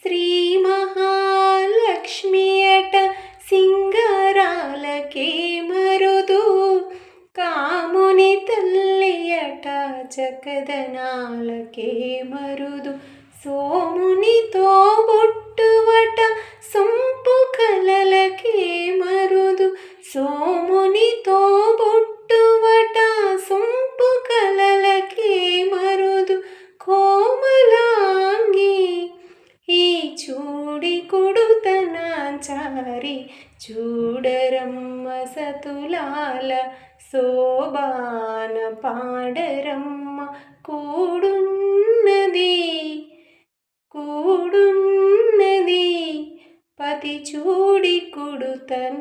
శ్రీ మహాలక్ష్మి అట సింగారాలకే మరుదు, కాముని తల్లి అట చకదనాలకే మరుదు. సోమునితో బొట్టువట సొంపు కలలకే మరుదు, సోమునితో బొట్టువట సొంపు కలలకే మరుదు. కోమలాంగి ఈ చూడి కొడుతనాచారి, చూడరమ్మ సతులాల శోభాన పాడరమ్మ. కూడున్నది పతి చూడి కొడుతనాచారి.